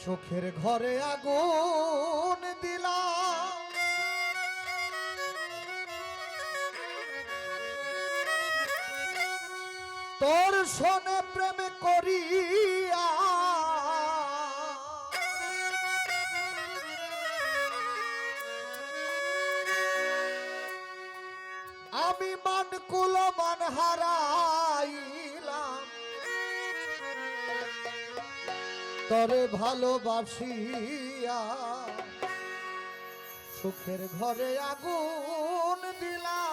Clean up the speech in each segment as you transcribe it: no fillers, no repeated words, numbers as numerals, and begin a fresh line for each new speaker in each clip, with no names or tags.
সুখের ঘরে আগুন দিলাম, তোর শোনে প্রেম করিয়া আমি মান কুল মান হারাইলাম, তরে ভালোবাসিয়া সুখের ঘরে আগুন দিলাম।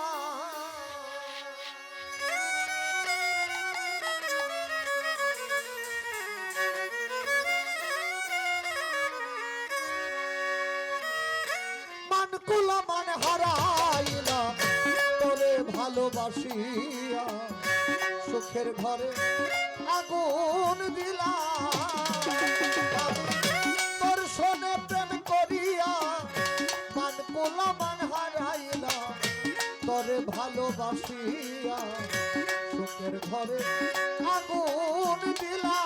মান কুলা মান হারাইলাম, তরে ভালোবাসিয়া সুখের ঘরে আগুন দিলাম। তোর শোনে প্রেম করিয়া মান কুলা মান হারাইলাম, তরে ভালোবাসিয়া সুখের ঘরে আগুন দিলাম।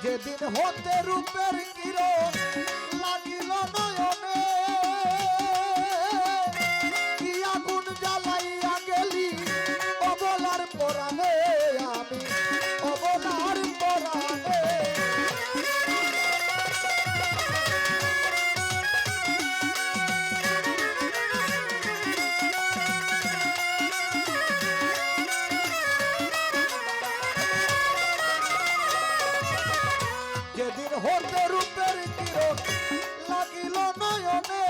যেদিন হতে রূপের কিরণ লাগিল নয়নে, কি আগুন জ্বালাইয়া গেলি অবলার পরাণে, আমি অবলার পরাণে। যেদিন হতে রূপের কিরণ লাগিল নয়নে,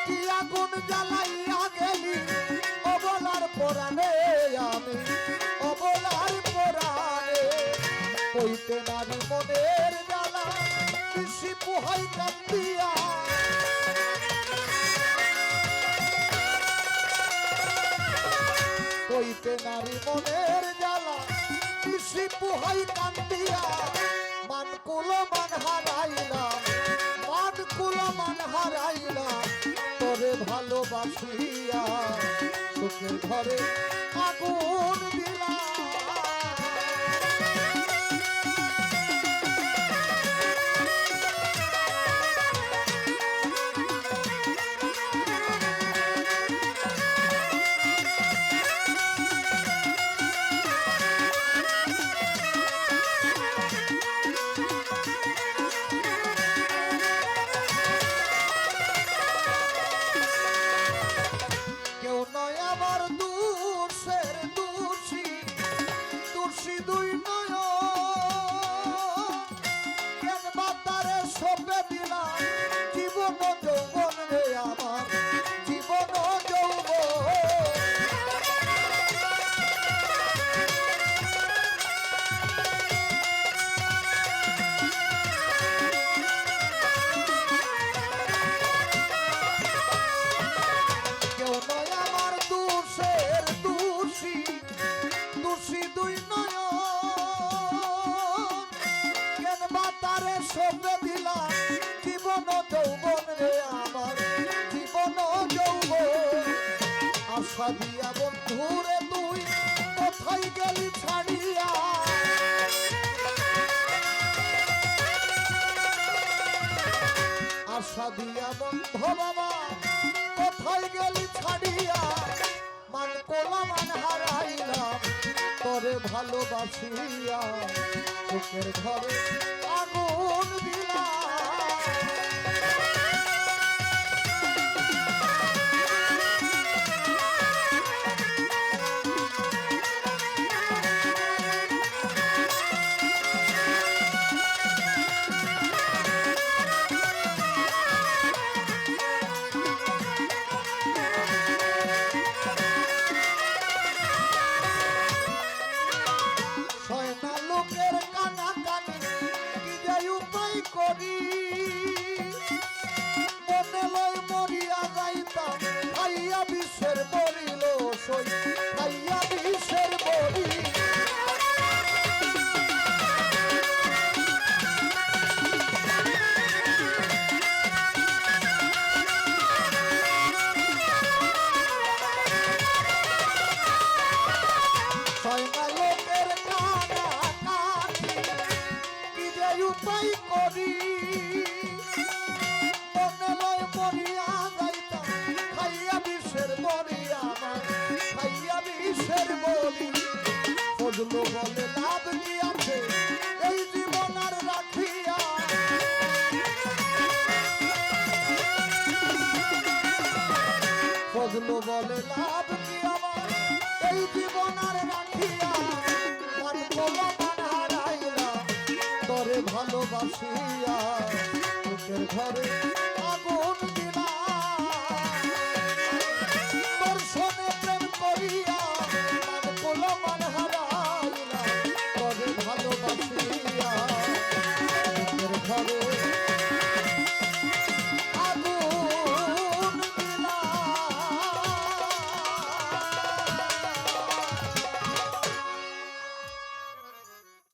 কি আগুন জ্বালাইয়া গেলি অবলার পরাণে, আমি অবলার পরাণে। কইতে নারী মনের জ্বালা কৃষি পুহাই কান্দিয়া, কইতে নারী মনের জ্বালা কৃষি পুহাই কান্দিয়া। মান কুল মান হারাইলাম, মান কুল মান হারাইলাম, তোরে ভালোবাসিয়া সুখের ঘরে আগুন দিলাম। কেউ নয় আমার দোষের দোষী, দোষী দুই নয়, কেন বা তারে সঁপে দিলাম জীবন যৌবন রে আমার জীবন যৌবন। কেউ নয় আমার দোষের দোষী, দোষী দুই নয়, কেন বা তারে সঁপে দিলাম জীবন যৌবন রে আমার জীবন যৌবন। আশা দিয়া বন্ধুরে তুই কোথায় গেলি ছাড়িয়া, আশা দিয়া বন্ধু বাবা কোথায় গেলি ছাড়িয়া। মান কোলা মান হারাইলাম, তোরে ভালোবাসিয়া সুখের ঘরে আগুন দিলাম। লোকের কানা কানি কি যাই ফজলু বলে লাভ কি আছে এই জীবন আর রাখিয়া, ফজলু বলে লাভ কি আমার এই জীবন আর রাখিয়া, মান কলমান হারাইলাম তরে ভালোবাসিয়া, বুকের ঘরে